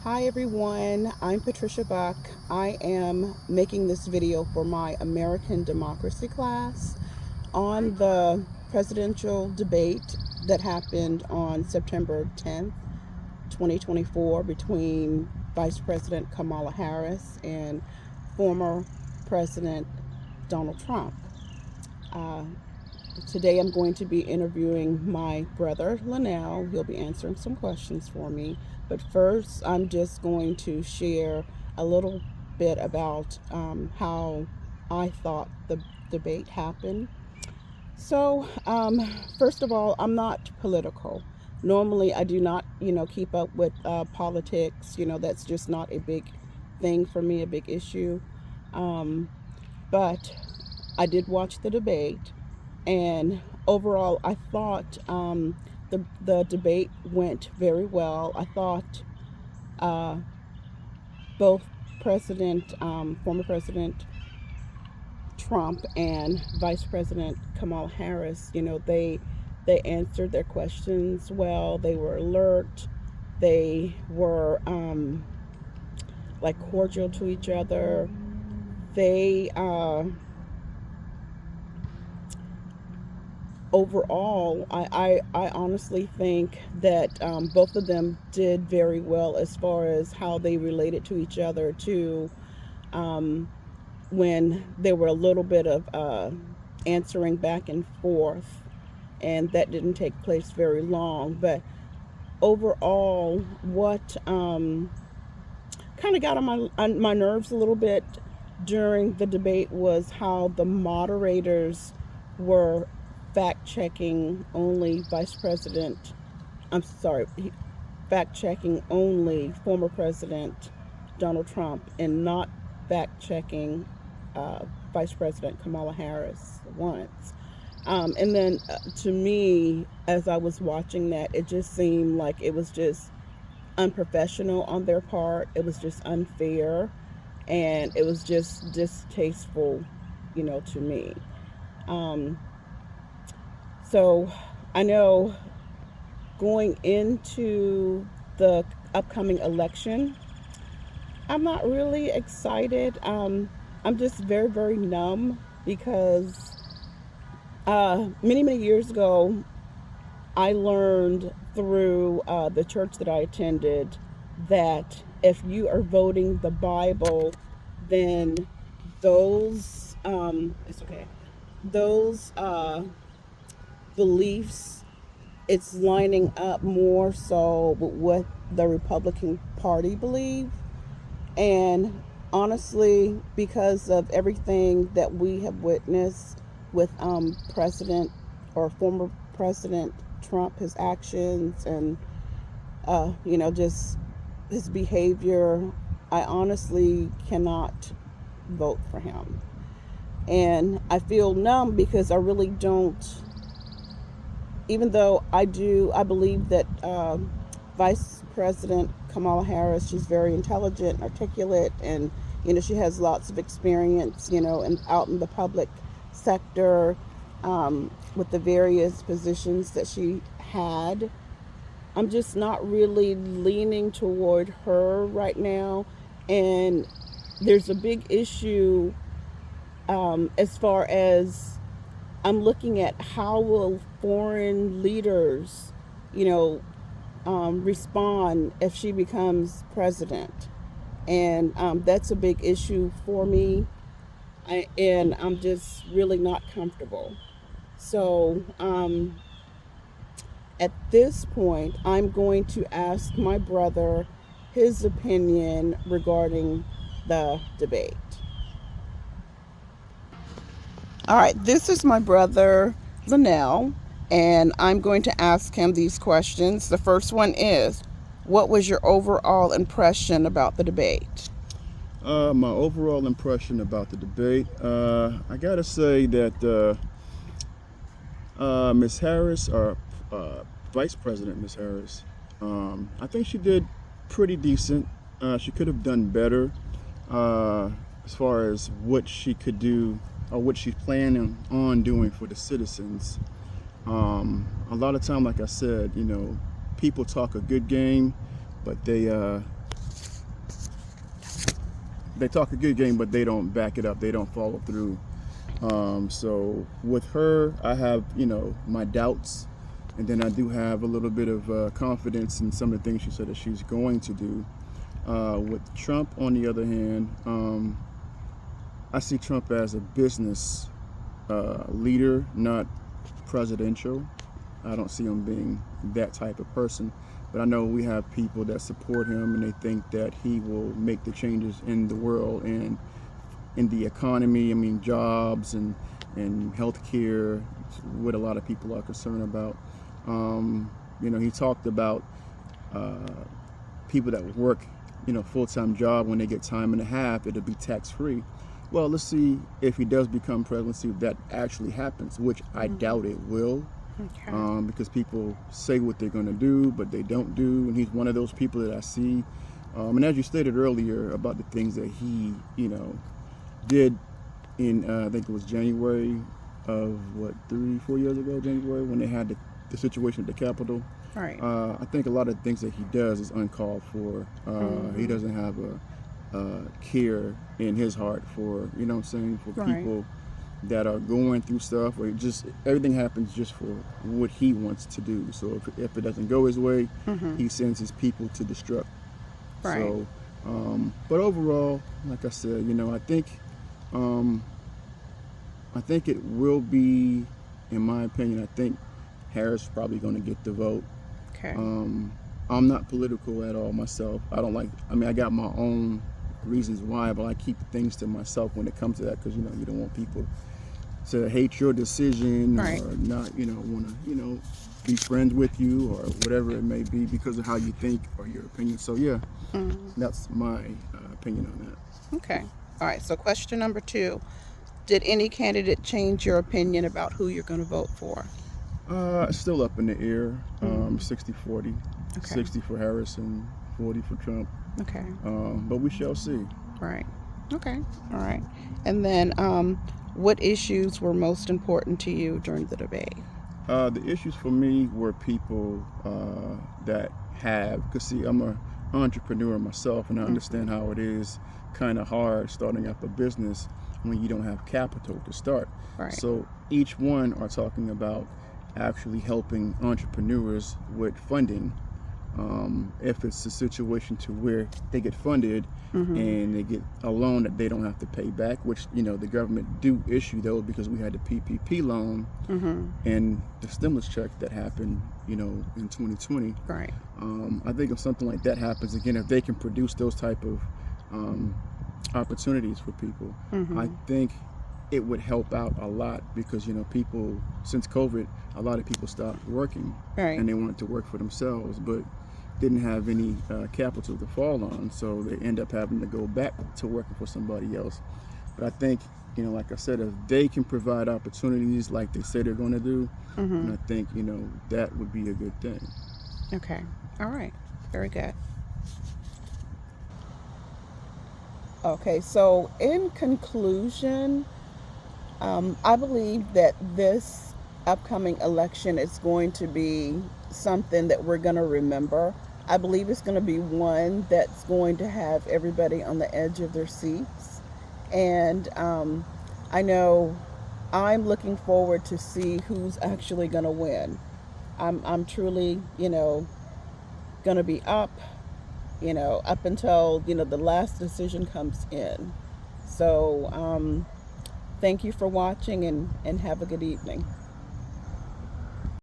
Hi everyone, I'm Patricia Buck. I am making this video for my American Democracy class on the presidential debate that happened on September 10th, 2024 between Vice President Kamala Harris and former President Donald Trump. Uh, Today I'm going to be interviewing my brother Linel. He'll be answering some questions for me. But first, I'm just going to share a little bit about how I thought the debate happened. So, first of all, I'm not political. Normally, I do not, keep up with politics. That's just not a big thing for me, a big issue. Um, but I did watch the debate, and overall, I thought the debate went very well. I thought uh, both former President Trump and Vice President Kamala Harris, they answered their questions well. They were alert. They were like cordial to each other. They overall, I honestly think that both of them did very well as far as how they related to each other too. Um, when there were a little bit of answering back and forth, and that didn't take place very long. But overall, what kind of got on my nerves a little bit during the debate was how the moderators were fact checking only Vice President. I'm sorry, fact checking only former President Donald Trump and not fact checking Vice President Kamala Harris once. And then to me, as I was watching that, it just seemed like it was just unprofessional on their part. It was just unfair, and it was just distasteful, to me. Um, so I know going into the upcoming election, I'm not really excited. I'm just very, very numb because many years ago, I learned through the church that I attended that if you are voting the Bible, then it's okay. Those beliefs, it's lining up more so with what the Republican Party believe. And honestly, because of everything that we have witnessed with President or former President Trump, his actions and just his behavior, I honestly cannot vote for him. And I feel numb because I really don't. Even though I believe that Vice President Kamala Harris, she's very intelligent, articulate, and she has lots of experience, and out in the public sector with the various positions that she had. I'm just not really leaning toward her right now, and there's a big issue as far as I'm looking at how will foreign leaders, you know, respond if she becomes president, and that's a big issue for me, and I'm just really not comfortable. So at this point, I'm going to ask my brother his opinion regarding the debate. All right, this is my brother Linel, and I'm going to ask him these questions. The first one is, what was your overall impression about the debate? My overall impression about the debate, I gotta say that Miss Harris, or Vice President Miss Harris, I think she did pretty decent. She could have done better as far as what she could do or what she's planning on doing for the citizens. A lot of time, like I said, people talk a good game, but they they talk a good game, but they don't back it up. They don't follow through. So with her, I have my doubts, and then I do have a little bit of confidence in some of the things she said that she's going to do. With Trump, on the other hand, I see Trump as a business leader, not presidential. I don't see him being that type of person. But I know we have people that support him and they think that he will make the changes in the world and in the economy. I mean, jobs and healthcare, what a lot of people are concerned about. He talked about people that work, full-time job, when they get time and a half, it'll be tax-free. Well, let's see if he does become president, see if that actually happens, which I doubt it will. Okay. Because people say what they're going to do, but they don't do. And he's one of those people that I see. And as you stated earlier about the things that he, did in, I think it was January of 3-4 years ago, January, when they had the situation at the Capitol. Right. I think a lot of the things that he does is uncalled for. He doesn't have a care in his heart for, what I'm saying, for Right. people that are going through stuff, or just everything happens just for what he wants to do. So if it doesn't go his way, he sends his people to destruct. Right. So, but overall, like I said, I think it will be, in my opinion, I think Harris is probably going to get the vote. Okay. I'm not political at all myself. I got my own reasons why, but I keep things to myself when it comes to that, because you don't want people to hate your decision, Right. or not want to be friends with you or whatever it may be because of how you think or your opinion. So yeah, that's my opinion on that. Okay. All right. So question number 2. Did any candidate change your opinion about who you're going to vote for? Still up in the air. 60-40. Okay. 60 for Harris and 40 for Trump. Okay. But we shall see. Right. Okay. All right. And then what issues were most important to you during the debate? The issues for me were people that because see, I'm an entrepreneur myself, and I understand how it is kind of hard starting up a business when you don't have capital to start. Right. So each one are talking about actually helping entrepreneurs with funding. If it's a situation to where they get funded and they get a loan that they don't have to pay back, which the government do issue those, because we had the PPP loan and the stimulus check that happened in 2020. Right. I think if something like that happens again, if they can produce those type of opportunities for people, I think it would help out a lot, because people, since COVID, a lot of people stopped working. Right. And they wanted to work for themselves, but didn't have any capital to fall on, so they end up having to go back to working for somebody else. But I think, like I said, if they can provide opportunities like they say they're going to do, and I think that would be a good thing. Okay. All right. Very good. Okay, so in conclusion, I believe that this upcoming election is going to be something that we're going to remember. I believe it's going to be one that's going to have everybody on the edge of their seats. And I know I'm looking forward to see who's actually going to win. I'm truly, going to be up until, the last decision comes in. So thank you for watching, and have a good evening.